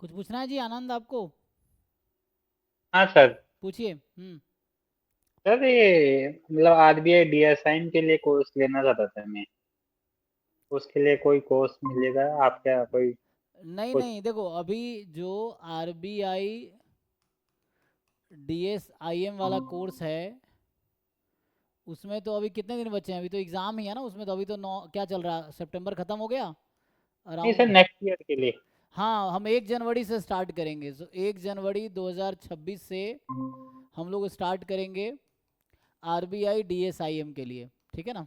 कुछ पूछना है जी आनंद आपको? हाँ सर। पूछिए। सर ये मतलब आरबीआई डीएसआई के लिए कोर्स लेना चाहता था मैं। उसके लिए कोई कोर्स मिलेगा आप क्या कोई नहीं कुछ। नहीं, देखो अभी जो आरबीआई डीएसआईएम वाला कोर्स है, उसमें तो अभी कितने दिन बचे हैं? अभी तो एग्ज़ाम ही है ना उसमें, तो अभी तो नौ क्या चल रहा है, सितंबर ख़त्म हो गया नहीं सर, अराउंड। नेक्स्ट ईयर के लिए। हाँ, हम 1 जनवरी से स्टार्ट करेंगे, 1 जनवरी 2026 से हम लोग स्टार्ट करेंगे आरबीआई डीएसआईएम के लिए, ठीक है ना?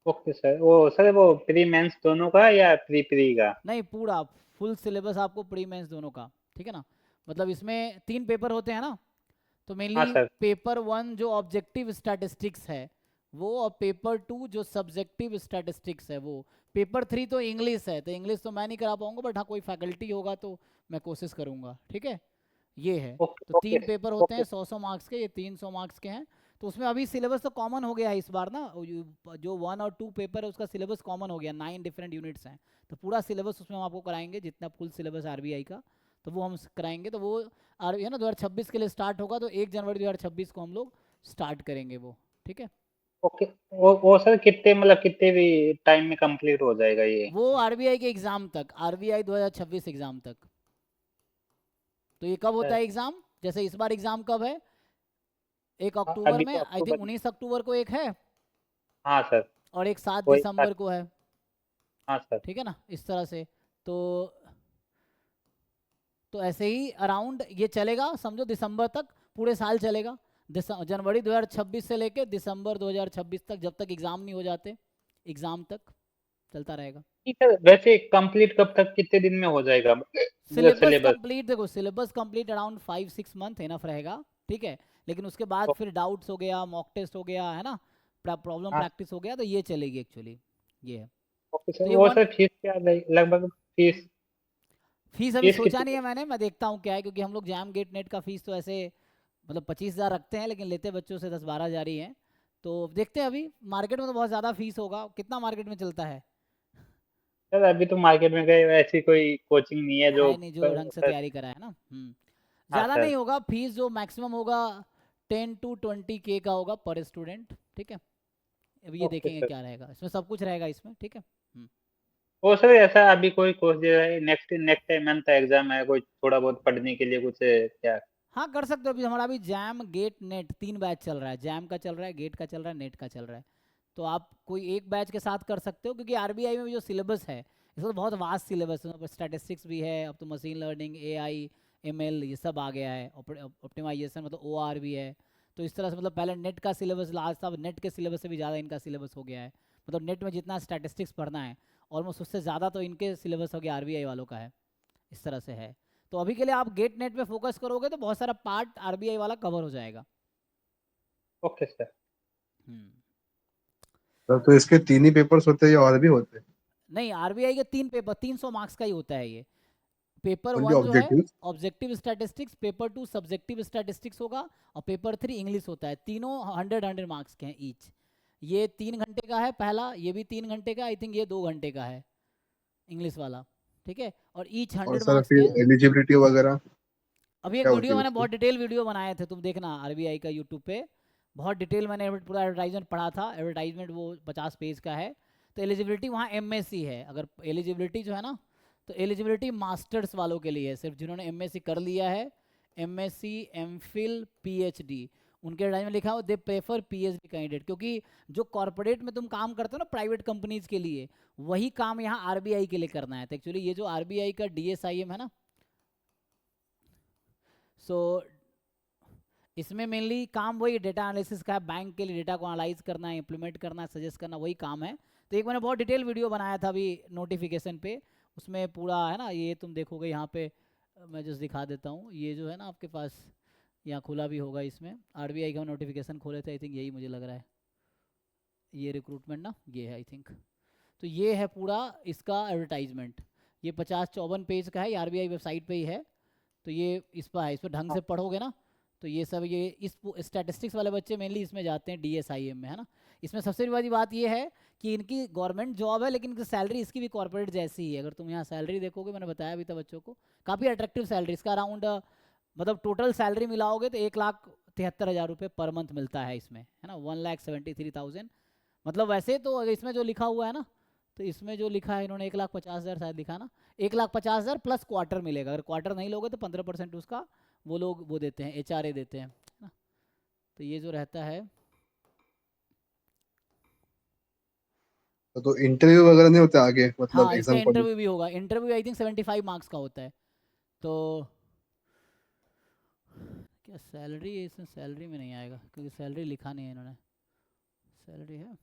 ओके सर, वो सर वो प्री मेंस दोनों का या प्री प्री का? नहीं, पूरा फुल सिलेबस आपको प्री मेंस दोनों का, ठीक है ना? मतलब इसमें 3 पेपर होते हैं ना, तो हाँ मेनली सर। पेपर 1 जो ऑब्जेक्टिव स्टैटिस्टिक्स है वो, और पेपर 2 जो सब्जेक्टिव स्टैटिस्टिक्स है वो। पेपर 3 तो इंग्लिश है, तो इंग्लिश तो मैं नहीं करा पाऊंगा, बट हाँ कोई फैकल्टी होगा तो मैं कोशिश करूंगा, ठीक है? ये है। ओके तो ओके। 3 पेपर होते हैं ओके। 100 100 मार्क्स के, ये 300 मार्क्स के हैं। तो उसमें अभी सिलेबस तो कॉमन हो गया है इस बार ना, जो 1 और 2 पेपर है उसका सिलेबस कॉमन हो गया, 9 डिफरेंट यूनिट्स हैं। तो पूरा सिलेबस उसमें हम आपको कराएंगे, जितना फुल सिलेबस आरबीआई का, तो वो हम कराएंगे। तो वो आर है ना 2026 के लिए स्टार्ट होगा, तो 1 जनवरी 2026 को हम लोग स्टार्ट करेंगे वो, ठीक है? ओके। वो सर कितने मतलब कितने भी टाइम में कंप्लीट हो जाएगा ये? वो आरबीआई के एग्ज़ाम तक, आरबीआई 2026 एग्ज़ाम तक। तो ये कब होता सर, है एग्ज़ाम? जैसे इस बार एग्ज़ाम कब है? 1 अक्टूबर अभी में, तो आई थिंक अक्टूबर में। 19 अक्टूबर को एक है, हाँ सर। और एक सात वही दिसंबर को है, हाँ सर। ठीक है ना, इस तरह से। तो ऐसे ही अराउंड ये चलेगा, समझो दिसंबर तक, पूरे साल चलेगा। जनवरी 2026 से लेके दिसंबर 2026 तक, जब तक एग्ज़ाम नहीं हो जाते, एग्ज़ाम तक चलता रहेगा। ठीक है, वैसे कंप्लीट कब तक कितने दिन में हो जाएगा मतलब सिलेबस सिलेबस? कंप्लीट, देखो syllabus complete around 5 6 month enough रहेगा, ठीक है? लेकिन उसके बाद फिर डाउट्स हो गया, मॉक टेस्ट हो गया, है ना, प्रॉब्लम हाँ। प्रैक्टिस हो गया, तो ये चलेगी एक्चुअली, ये है। ओके सर, तो ये वो वन, सर फीस क्या लगभग फीस फीस अभी फीस सोचा कितनी नहीं है है? मैंने, मैं देखता हूँ क्या है, क्योंकि हम लोग जैम गेट नेट का फीस तो ऐसे मतलब 25,000 रखते हैं, लेकिन लेते बच्चों से 10 12 हज़ार ही हैं। तो देखते हैं, अभी मार्केट में तो बहुत ज़्यादा फीस होगा, कितना मार्केट में चलता है? सर अभी तो मार्केट में गए ऐसी कोई कोचिंग नहीं है जो है नहीं जो ढंग से सर। तैयारी करा है ना। हाँ ज़्यादा सर। नहीं होगा फीस, जो मैक्सिमम होगा 10 to 20 के का होगा पर स्टूडेंट, ठीक है? अब ये ओके देखेंगे सर। क्या रहेगा इसमें, सब कुछ रहेगा इसमें, ठीक है? वो सर ऐसा अभी कोई कोर्स जो है नेक्स्ट नेक्स्ट मंथ एग्जाम है, कोई थोड़ा बहुत पढ़ने के लिए कुछ क्या? हाँ कर सकते हो, अभी हमारा अभी जैम गेट नेट 3 बैच चल रहा है, जैम का चल रहा है, गेट का चल रहा है, नेट का चल रहा है। तो आप कोई एक बैच के साथ कर सकते हो, क्योंकि आरबीआई में भी जो सिलेबस है, इसका तो बहुत वास्ट सिलेबस है, स्टैटिस्टिक्स भी है, अब तो मशीन लर्निंग, एआई, एमएल, ये सब आ गया है, ऑप्टिमाइजेशन मतलब ओआर भी है। तो इस तरह से मतलब पहले नेट का सिलेबस लास्ट था, अब नेट के सिलेबस से भी ज़्यादा इनका सिलेबस हो गया है। मतलब नेट में जितना स्टैटिस्टिक्स पढ़ना है, ऑलमोस्ट उससे ज़्यादा तो इनके सिलेबस हो गया आरबीआई वालों का है, इस तरह से है। तो अभी के लिए आप गेट नेट पे फोकस करोगे तो बहुत सारा पार्ट आरबीआई वाला कवर हो जाएगा। Okay sir. हम्म। तो इसके तीन ही पेपर्स होते हैं या और भी होते हैं? नहीं, आरबीआई के 3 पेपर, 300 मार्क्स का ही होता है ये। पेपर ओनली वन जो है objective? Objective statistics, paper 2 subjective statistics होगा, और पेपर 3 इंग्लिश होता है। तीनों 100 100 मार्क्स के हैं ईच। ये 3 घंटे का है पहला, ये भी 3 घंटे का, आई थिंक ये 2 घंटे का है इंग्लिश वाला, ठीक है? और ईच और 100 सर मार्क्स के फिर हैं। एलिजिबिलिटी वगैरह अभी एक क्या होती वीडियो है मैंने, उसकी? बहुत डिटेल वीडियो बनाए थे, तुम देखना आरबीआई का यूट्यूब पे, बहुत डिटेल मैंने पूरा एडवर्टाइजमेंट पढ़ा था, एडवर्टाइजमेंट वो 50 पेज का है। तो एलिजिबिलिटी वहाँ एमएससी है, अगर एलिजिबिलिटी जो है ना, तो एलिजिबिलिटी मास्टर्स वालों के लिए है, सिर्फ जिन्होंने एमएससी कर लिया है, एमएससी, एमफिल, पीएचडी, उनके एडवर्टाइजमेंट में लिखा हो दे प्रेफर पीएचडी कैंडिडेट, क्योंकि जो कॉर्पोरेट में तुम काम करते हो ना प्राइवेट कंपनीज के लिए, वही काम यहाँ आरबीआई के लिए करना है। तो एक्चुअली ये जो आरबीआई का डीएसआईएम है ना, सो इसमें मेनली काम वही डेटा एनालिसिस का है, बैंक के लिए डेटा को एनालाइज करना है, इंप्लीमेंट करना है, सजेस्ट करना, वही काम है। तो एक मैंने बहुत डिटेल वीडियो बनाया था अभी नोटिफिकेशन पे, उसमें पूरा है ना, ये तुम देखोगे यहाँ पे, मैं जस्ट दिखा देता हूँ, ये जो है ना आपके पास, यहाँ खुला भी होगा, इसमें आरबीआई का नोटिफिकेशन खोले थे, आई थिंक यही मुझे लग रहा है, ये रिक्रूटमेंट ना, ये है आई थिंक। तो ये है पूरा इसका एडवर्टाइजमेंट, ये 50 54 पेज का है, ये आरबीआई वेबसाइट पे ही है। तो ये इस पर है, इस पर ढंग हाँ। से पढ़ोगे ना, तो ये सब ये इस स्टैटिस्टिक्स वाले बच्चे मेनली इसमें जाते हैं DSIM में, है ना। इसमें सबसे बड़ी बात ये है कि इनकी गवर्नमेंट जॉब है लेकिन इनकी सैलरी इसकी भी कॉर्पोरेट जैसी ही है। अगर तुम यहाँ सैलरी देखोगे, मैंने बताया अभी था बच्चों को, काफ़ी अट्रैक्टिव सैलरी इसका अराउंड मतलब टोटल सैलरी मिलाओगे तो 1,73,000 रुपये पर मंथ मिलता है इसमें, है ना। 1,73,000 मतलब वैसे तो इसमें जो लिखा हुआ है ना, तो इसमें जो लिखा है इन्होंने 1,50,000 शायद लिखा ना, 1,50,000 प्लस क्वार्टर मिलेगा। अगर क्वार्टर नहीं लोगे तो 15% उसका वो लोग वो देते हैं, HRA देते हैं, है ना। तो ये जो रहता है, तो इंटरव्यू वगैरह नहीं होते आगे, मतलब हाँ इसका एग्जाम को? इंटरव्यू भी होगा। इंटरव्यू आई थिंक 75 मार्क्स का होता है। तो क्या सैलरी, इसमें सैलरी में नहीं आएगा क्योंकि सैलरी लिखा नहीं है इन्होंने। सैलरी है,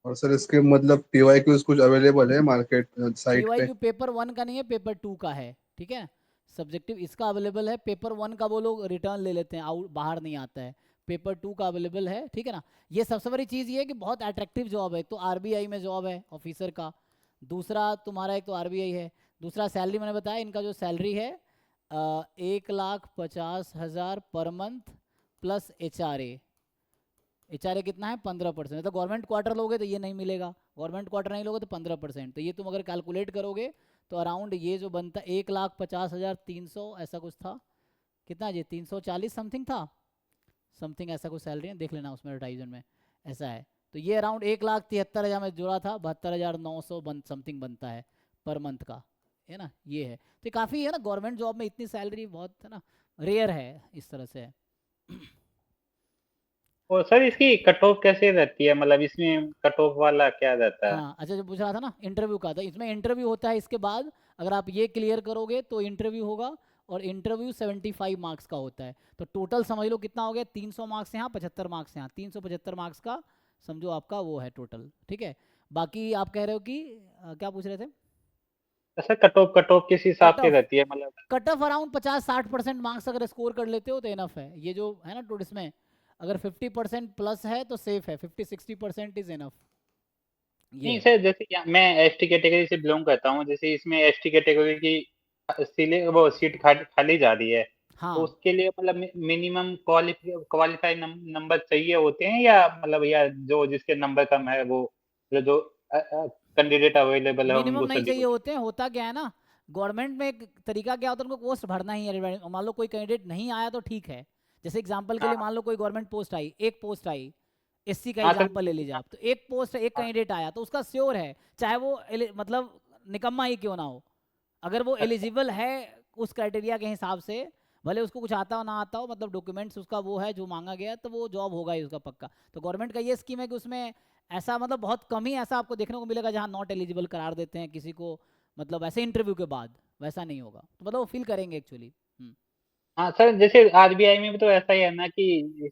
और सर इसके मतलब PYQs कुछ अवेलेबल है मार्केट साइट पे? PYQ पेपर 1 का नहीं है, पेपर 2 का है, ठीक है। सब्जेक्टिव इसका अवेलेबल है, पेपर 1 का वो लोग रिटर्न ले लेते हैं, आउट बाहर नहीं आता है। पेपर 2 का अवेलेबल है, ठीक है ना। ये सबसे बड़ी चीज़ ये है कि बहुत अट्रैक्टिव जॉब है। एक तो RBI में जॉब है ऑफिसर का, दूसरा तुम्हारा एक तो RBI है, दूसरा सैलरी मैंने बताया इनका जो सैलरी है 1,50,000 पर मंथ प्लस HRA कितना है 15%। तो गवर्नमेंट क्वार्टर लोगे तो ये नहीं मिलेगा, गवर्नमेंट क्वार्टर नहीं लोगे तो 15%। तो ये तुम अगर कैलकुलेट करोगे तो अराउंड ये जो बनता है 1,50,300 ऐसा कुछ था, कितना ये 340 समथिंग था, समथिंग ऐसा कुछ सैलरी है, देख लेना उसमें एडवर्टाइजमेंट में ऐसा है। तो ये अराउंड 1,73,000 में जोड़ा था, 72,900 समथिंग बनता है पर मंथ का, है ना। ये है तो काफ़ी है ना, गवर्नमेंट जॉब में इतनी सैलरी बहुत है ना, रेयर है इस तरह से है। और सर इसकी कट ऑफ कैसे रहती है, मतलब इसमें कट ऑफ वाला क्या रहता है? हाँ अच्छा, जो पूछ रहा था ना इंटरव्यू का, तो इसमें इंटरव्यू होता है इसके बाद, अगर आप ये क्लियर करोगे तो इंटरव्यू होगा, और इंटरव्यू 75 मार्क्स का होता है। तो टोटल समझ लो कितना हो गया, 300 मार्क्स यहाँ, 75 मार्क्स यहाँ, 375 मार्क्स का समझो आपका वो है टोटल, ठीक है। बाकी आप कह रहे हो कि क्या पूछ रहे थे? सर कट ऑफ किस हिसाब कट से ऑफ, रहती है, मतलब? कट ऑफ अराउंड 50-60% मार्क्स अगर स्कोर कर लेते हो तो इनफ है। ये जो है ना टोटल इसमें अगर 50% प्लस है तो सेफ है, 50-60% इज इनफ, ये नहीं है। सर, जैसे मैं ST कैटेगरी से बिलोंग करता हूँ, जैसे इसमें ST कैटेगरी की वो सीट खाली जा रही है, तो हाँ उसके लिए मतलब मिनिमम क्वालिफाई नंबर चाहिए होते हैं, या मतलब या जो जिसके नंबर कम है वो मतलब जो कैंडिडेट अवेलेबल है मिनिमम उनको नहीं सभी को चाहिए चाहिए? होते हैं। होता क्या है ना, गवर्नमेंट में एक तरीका क्या होता है, उनको पोस्ट भरना ही है। मान लो कोई कैंडिडेट नहीं आया तो ठीक है, जैसे एग्जांपल के लिए हाँ मान लो कोई गवर्नमेंट पोस्ट आई, एक पोस्ट आई, SC का हाँ सर। एग्जांपल ले लीजिए आप, तो एक पोस्ट एक हाँ, कैंडिडेट आया तो उसका श्योर है, चाहे वो मतलब निकम्मा ही क्यों ना हो, अगर वो अच्छा। एलिजिबल है उस क्राइटेरिया के हिसाब से, भले उसको कुछ आता हो ना आता हो, मतलब डॉक्यूमेंट्स उसका वो है जो मांगा गया, तो वो जॉब होगा ही उसका पक्का। तो गवर्नमेंट का ये स्कीम है कि उसमें ऐसा मतलब बहुत कम ही ऐसा आपको देखने को मिलेगा जहाँ नॉट एलिजिबल करार देते हैं किसी को, मतलब ऐसे इंटरव्यू के बाद वैसा नहीं होगा, तो मतलब वो फील करेंगे एक्चुअली। हाँ सर, जैसे RBI में भी तो ऐसा ही है ना कि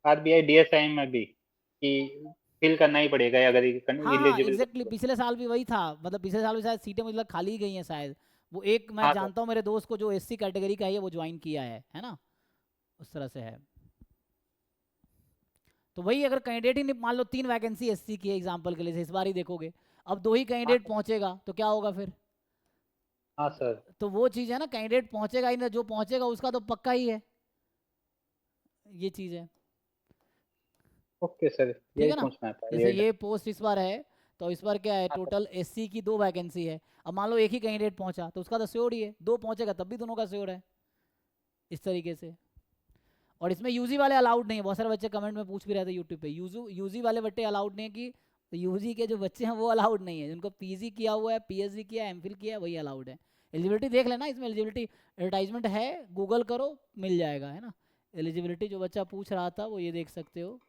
RBI DSI में भी कि फिल करना ही पड़ेगा अगर हाँ हाँ इलिजिबल एग्जैक्टली, बच्चे पिछले साल भी वही था, मतलब पिछले साल भी शायद सीटें मुझे लगा खाली ही गई हैं शायद। वो एक को। मैं हाँ सर। जानता हूँ मेरे दोस्त को जो SC कैटेगरी का है वो ज्वाइन किया है ना, उस तरह से है। तो वही अगर कैंडिडेट ही मान लो 3 वैकेंसी SC की है एग्जाम्पल के लिए, इस बार ही देखोगे, अब 2 ही हाँ कैंडिडेट पहुंचेगा तो क्या होगा फिर? हाँ सर। तो वो चीज़ है ना, कैंडिडेट पहुंचेगा ही ना, जो पहुंचेगा उसका तो पक्का ही है, ये चीज़ है, ओके सर, ठीक यही है ना। पूछना था जैसे ये। ये पोस्ट इस बार है, तो इस बार क्या है, हाँ सर। टोटल SC की 2 वैकेंसी है। अब मान लो एक ही कैंडिडेट पहुंचा तो उसका तो श्योर ही है, 2 पहुंचेगा तब भी दोनों का श्योर है, इस तरीके से। और इसमें यूजी वाले अलाउड नहीं है, बहुत सारे बच्चे कमेंट में पूछ भी रहे थे यूट्यूब पे, यूजी वाले बट्टे अलाउड नहीं है कि, तो यूजी के जो बच्चे हैं वो अलाउड नहीं है, जिनको PG किया हुआ है, PhD किया है, MPhil किया है, वही अलाउड है। एलिजिबिलिटी देख लेना, इसमें एलिजिबिलिटी एडवर्टाइजमेंट है, गूगल करो मिल जाएगा, है ना। एलिजिबिलिटी जो बच्चा पूछ रहा था वो ये देख सकते हो।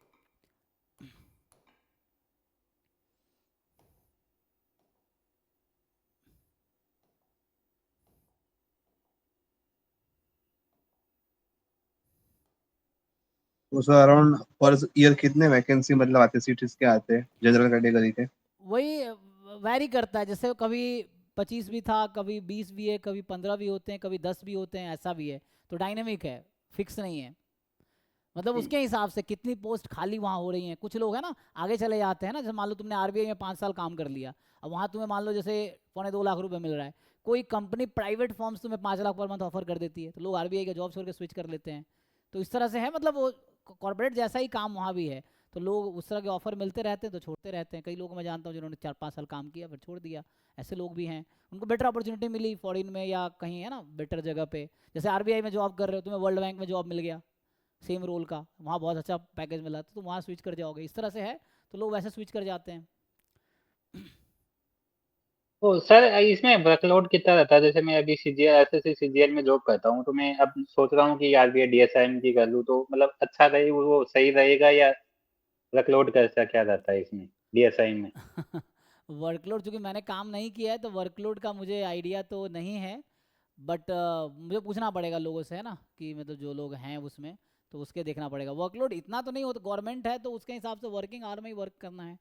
तो सर अराउंड पर ईयर कितने वैकेंसी मतलब आते, सीट इसके आते हैं जनरल कैटेगरी के? वही वैरी करता है, जैसे कभी 25 भी था, कभी 20 भी है, कभी 15 भी होते हैं, कभी 10 भी होते हैं, ऐसा भी है। तो डायनेमिक है, फिक्स नहीं है। मतलब उसके हिसाब से कितनी पोस्ट खाली वहाँ हो रही हैं। कुछ लोग है ना आगे चले जाते हैं ना, जैसे मान लो तुमने आरबीआई में 5 साल काम कर लिया, अब वहाँ तुम्हें मान लो जैसे 2.25 लाख मिल रहा है, कोई कंपनी प्राइवेट फॉर्म्स तुम्हें 5 लाख पर मंथ ऑफर कर देती है, तो लोग आरबीआई का जॉब छोड़ के स्विच कर लेते हैं। तो इस तरह से है, मतलब वो कॉर्पोरेट जैसा ही काम वहाँ भी है, तो लोग उस तरह के ऑफर मिलते रहते हैं तो छोड़ते रहते हैं। कई लोग मैं जानता हूँ जिन्होंने 4-5 साल काम किया फिर छोड़ दिया, ऐसे लोग भी हैं। उनको बेटर अपॉर्चुनिटी मिली फॉरेन में या कहीं है ना बेटर जगह पे, जैसे आरबीआई में जॉब कर रहे हो, तुम्हें वर्ल्ड बैंक में जॉब मिल गया सेम रोल का, वहाँ बहुत अच्छा पैकेज मिला तो तुम वहाँ स्विच कर जाओगे, इस तरह से है, तो लोग वैसे स्विच कर जाते हैं। तो सर इसमें वर्कलोड कितना रहता है? जैसे मैं अभी सीजीएल एसएससी सीजीएल में जॉब करता हूँ, तो मैं अब सोच रहा हूँ कि आरबीआई डीएसआईएम की कर लूँ, तो मतलब अच्छा रहे, वो सही रहेगा, या वर्कलोड कैसा क्या रहता है इसमें डीएसआईएम में? वर्कलोड चूंकि मैंने काम नहीं किया है तो वर्कलोड का मुझे आइडिया तो नहीं है, बट मुझे पूछना पड़ेगा लोगों से है ना, कि मतलब जो लोग हैं उसमें, तो उसके देखना पड़ेगा। वर्कलोड इतना तो नहीं होता, गवर्नमेंट है तो उसके हिसाब से वर्किंग आवर में ही वर्क करना है,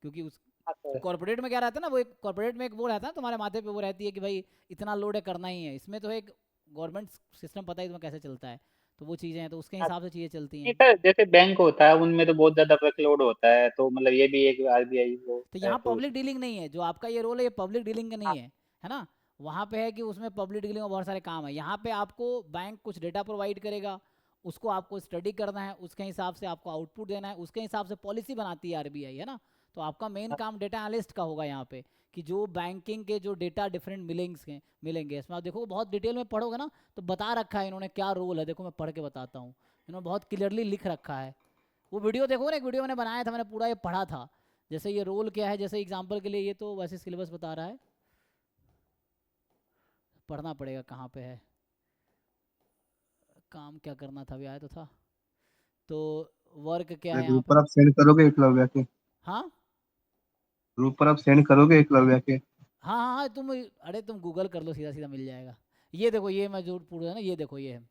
क्योंकि उस हाँ सर। कॉर्पोरेट में क्या रहता है ना, वो एक कॉर्पोरेट में एक वो रहता है ना तुम्हारे माथे पे, वो रहती है कि भाई इतना लोड है करना ही है। इसमें तो एक गवर्नमेंट सिस्टम पता ही तुम्हें कैसे चलता है, तो वो चीज़ें हैं तो उसके हाँ, हिसाब से चीज़ें चलती नहीं हैं। सर, जैसे बैंक होता है उनमें तो बहुत ज्यादा वर्कलोड होता है, तो मतलब ये भी एक आरबीआई वो तो है यहाँ तो पब्लिक डीलिंग नहीं है, जो आपका ये रोल है ये पब्लिक डीलिंग का नहीं है ना। वहाँ पे है कि उसमें पब्लिक डीलिंग में बहुत सारे काम है। यहाँ पे आपको बैंक कुछ डेटा प्रोवाइड करेगा, उसको आपको स्टडी करना है, उसके हिसाब से आपको आउटपुट देना है, उसके हिसाब से पॉलिसी बनाती है आरबीआई है ना। तो आपका मेन हाँ, काम डेटा एनालिस्ट का होगा यहाँ पे, कि जो बैंकिंग के जो डेटा डिफरेंट मिलेंगे इसमें आप देखो बहुत डिटेल में पढ़ोगे ना, तो बता रखा है इन्होंने क्या रोल है। देखो मैं पढ़ के बताता हूँ, इन्होंने बहुत क्लियरली लिख रखा है। वो वीडियो देखो ना, एक वीडियो मैंने बनाया था, मैंने पूरा ये पढ़ा था, जैसे ये रोल क्या है, जैसे एग्जांपल के लिए ये तो वैसे सिलेबस बता रहा है, पढ़ना पड़ेगा कहाँ पे है, काम क्या करना था, अभी आया तो था। तो वर्क क्या है यहाँ ग्रुप पे। पर आप सेंड करोगे एकलव्य के? हाँ ग्रुप पर आप सेंड करोगे एकलव्य के? हाँ हाँ हाँ, तुम अरे तुम गूगल कर लो, सीधा सीधा मिल जाएगा। ये देखो, ये मैं जो पूछ रहा ना, ये देखो ये है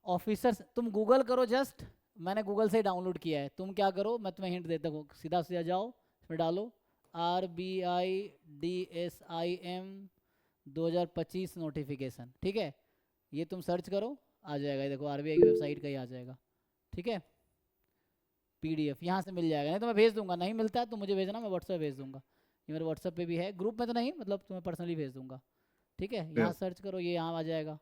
ऑफिसर्स, तुम गूगल करो जस्ट, मैंने गूगल से डाउनलोड किया है। तुम क्या करो, मैं तुम्हें हिंट देता हूँ, सीधा सीधा जाओ इसमें डालो RBI DSIM 2025 नोटिफिकेशन, ठीक है, ये तुम सर्च करो आ जाएगा। ये देखो आरबीआई की वेबसाइट का ही आ जाएगा, ठीक है। पीडीएफ यहाँ से मिल जाएगा, नहीं तो मैं भेज दूंगा, नहीं मिलता है तो मुझे भेजना, मैं व्हाट्सएप भेज दूंगा। ये मेरे व्हाट्सएप पे भी है, ग्रुप में तो नहीं, मतलब तुम्हें पर्सनली भेज दूंगा, ठीक है। यहाँ सर्च करो, ये यहाँ आ जाएगा।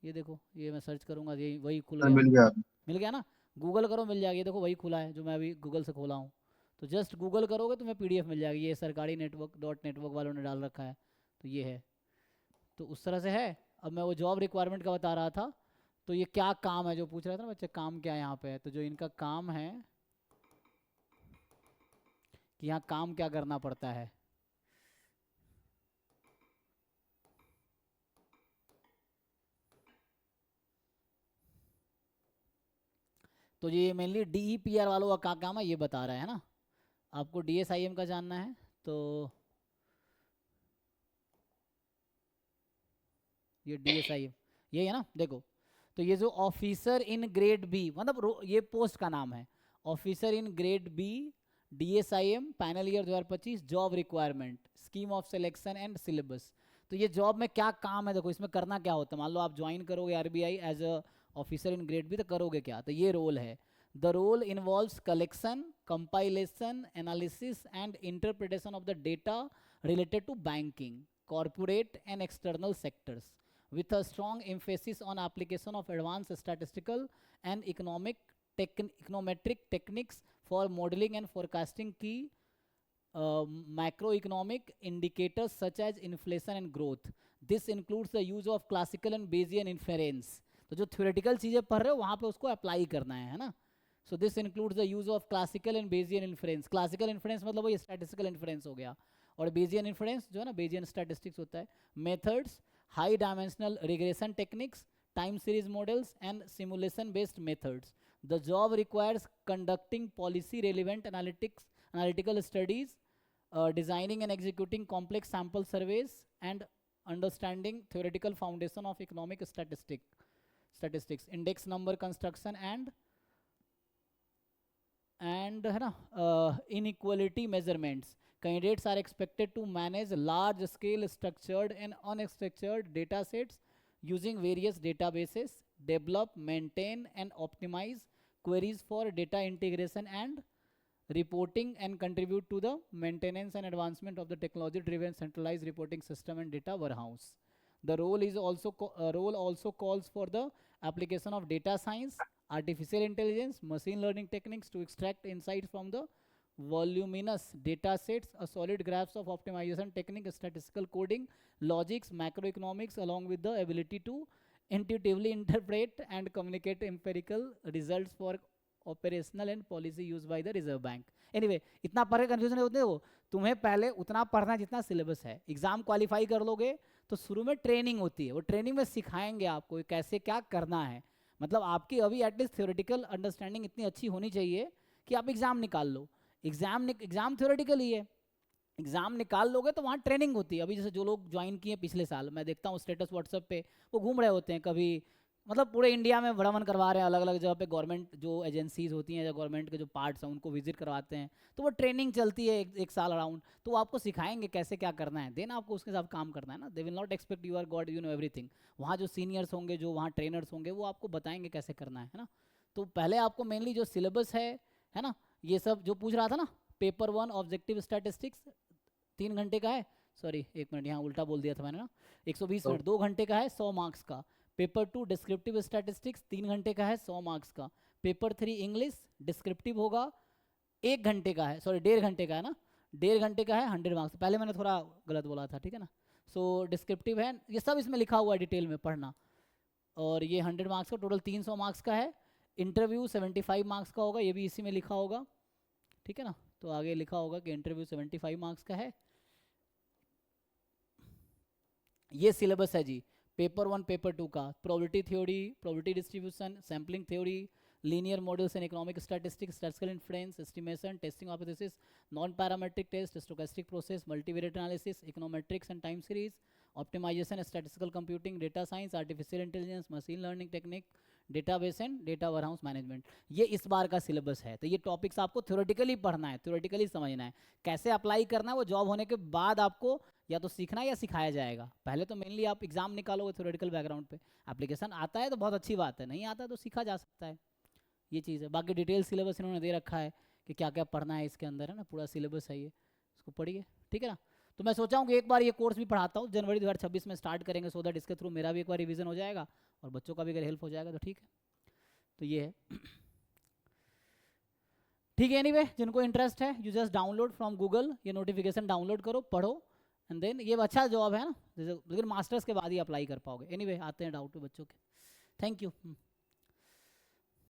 ये देखो, ये मैं सर्च करूँगा, ये वही खुल सर गया, मिल गया। मिल गया ना। गूगल करो मिल जाएगा, ये देखो वही खुला है जो मैं अभी गूगल से खोला हूँ। तो जस्ट गूगल करोगे तुम्हें पीडीएफ मिल जाएगी, ये सरकारी नेटवर्क वालों ने डाल रखा है, तो ये है। तो उस तरह से है। अब मैं वो जॉब रिक्वायरमेंट का बता रहा था, तो ये क्या काम है जो पूछ रहा था ना बच्चे, काम क्या यहाँ पे है, तो जो इनका काम है कि यहाँ काम क्या करना पड़ता है। तो ये मेनली DEPR वालों का क्या काम है ये बता रहा है ना। आपको DSIM का जानना है तो ये DSIM ये है ना, देखो। तो ये जो ऑफिसर इन ग्रेड बी, मतलब ये पोस्ट का नाम है, officer in grade B DSIM panel year 2025 job requirement scheme of selection and syllabus. तो ये जॉब में क्या काम है, देखो इसमें करना क्या होता है। मान लो आप ज्वाइन करोगे RBI as a officer in grade B, तो करोगे क्या, तो ये रोल है। The role involves collection, compilation, analysis and interpretation of the data related to banking, corporate and external sectors, with a strong emphasis on application of advanced statistical and econometric techniques for modeling and forecasting key macroeconomic indicators such as inflation and growth. This includes the use of classical and Bayesian inference. तो जो theoretical चीज़ें पढ़ रहे हो वहाँ पे उसको apply करना है ना। So this includes the use of classical and Bayesian inference. Classical inference मतलब वो स्टैटिस्टिकल इन्फ्रेंस हो गया, और बेजियन इन्फ्रेंस जो है ना, बेजियन स्टैटिस्टिक्स होता है। Methods, high dimensional regression techniques, time series models and simulation based methods. The job requires conducting policy relevant analytical studies, designing and executing complex sample surveys, and understanding theoretical foundation of economic statistics, index number construction and है ना inequality measurements. Candidates are expected to manage large scale structured and unstructured data sets using various databases, develop, maintain and optimize queries for data integration and reporting, and contribute to the maintenance and advancement of the technology driven centralized reporting system and data warehouse. The role is also role also calls for the application of data science, artificial intelligence, machine learning techniques to extract insights from the voluminous data sets, a solid grasp of optimization technique, statistical coding, logics, macroeconomics, along with the ability to intuitively interpret and communicate empirical results for operational and policy use by the reserve bank. Anyway, इतना पढ़ के confusion होते हो, तुम्हें पहले उतना पढ़ना जितना सिलेबस है. एग्जाम क्वालिफाई कर लोगे तो शुरू में ट्रेनिंग होती है, वो ट्रेनिंग में सिखाएंगे आपको कैसे क्या करना है. मतलब आपकी अभी एटलीस्ट थ्योरेटिकल अंडरस्टैंडिंग इतनी अच्छी होनी चाहिए कि आप एग्जाम निकाल लो. एग्जाम थ्योरेटिकल ही है, एग्जाम निकाल लोगे तो वहाँ ट्रेनिंग होती है. अभी जैसे जो लोग ज्वाइन किए पिछले साल, मैं देखता हूँ स्टेटस व्हाट्सएप पे, वो घूम रहे होते हैं कभी, मतलब पूरे इंडिया में भ्रमण करवा रहे हैं, अलग अलग जगह पे गवर्नमेंट जो एजेंसीज होती हैं या गवर्नमेंट के जो पार्ट्स हैं उनको विजिट करवाते हैं. तो वो ट्रेनिंग चलती है एक साल अराउंड, तो वो आपको सिखाएंगे कैसे क्या करना है, देन आपको उसके साथ काम करना है ना. They will not expect you are god you know everything. वहाँ जो सीनियर्स होंगे, जो वहाँ ट्रेनर्स होंगे, वो आपको बताएंगे कैसे करना है ना. तो पहले आपको मेनली जो सिलेबस है ना, ये सब जो पूछ रहा था ना, पेपर 1 ऑब्जेक्टिव स्टैटिस्टिक्स 3 घंटे का है, सॉरी 1 मिनट यहाँ उल्टा बोल दिया था मैंने ना, 120 मिनट 2 घंटे का है, 100 मार्क्स का. पेपर 2 डिस्क्रिप्टिव स्टैटिस्टिक्स 3 घंटे का है, 100 मार्क्स का. पेपर 3 इंग्लिश डिस्क्रिप्टिव होगा, 1 घंटे का है, सॉरी 1.5 घंटे का है ना, 1.5 घंटे का है, 100 मार्क्स. पहले मैंने थोड़ा गलत बोला था, ठीक है ना. सो डिस्क्रिप्टिव है, ये सब इसमें लिखा हुआ है डिटेल में पढ़ना. और ये 100 मार्क्स का, टोटल 300 मार्क्स का है. इंटरव्यू 75 मार्क्स का होगा, ये भी इसी में लिखा होगा, ठीक है ना. तो आगे लिखा होगा कि इंटरव्यू 75 मार्क्स का है. ये सिलेबस है जी पेपर 1 पेपर 2 का. Probability theory, probability distribution, sampling theory, linear models and economic statistics, statistical inference, estimation, testing hypothesis, non parametric test, stochastic process, multivariate analysis, econometrics and time series, optimisation, statistical computing, data science, artificial intelligence, machine learning technique, database and data warehouse management. ये इस बार का syllabus है. तो ये topics आपको theoretically पढ़ना है, theoretically समझना है. कैसे अप्लाई करना है वो जॉब होने के बाद आपको या तो सीखना है या सिखाया जाएगा. पहले तो मेनली आप एग्जाम निकालोगे थ्योरेटिकल बैकग्राउंड पे. एप्लीकेशन आता है तो बहुत अच्छी बात है, नहीं आता तो सीखा जा सकता है. ये चीज़ है. बाकी डिटेल सिलेबस इन्होंने दे रखा है कि क्या क्या पढ़ना है इसके अंदर, है ना. पूरा सिलेबस है ये, इसको पढ़िए, ठीक है ना. तो मैं सोचा हूँ कि एक बार ये कोर्स भी पढ़ाता हूँ, जनवरी 2026 में स्टार्ट करेंगे, सो दैट इसके थ्रू मेरा भी एक बार रिवीजन हो जाएगा और बच्चों का भी अगर हेल्प हो जाएगा तो ठीक है. तो ये है, ठीक है. एनीवे, जिनको इंटरेस्ट है you just download from Google, ये नोटिफिकेशन डाउनलोड करो, पढ़ो, एंड देन ये अच्छा जॉब है ना, लेकिन मास्टर्स के बाद ही अप्लाई कर पाओगे. एनीवे, आते हैं डाउट पे बच्चों के. Thank you.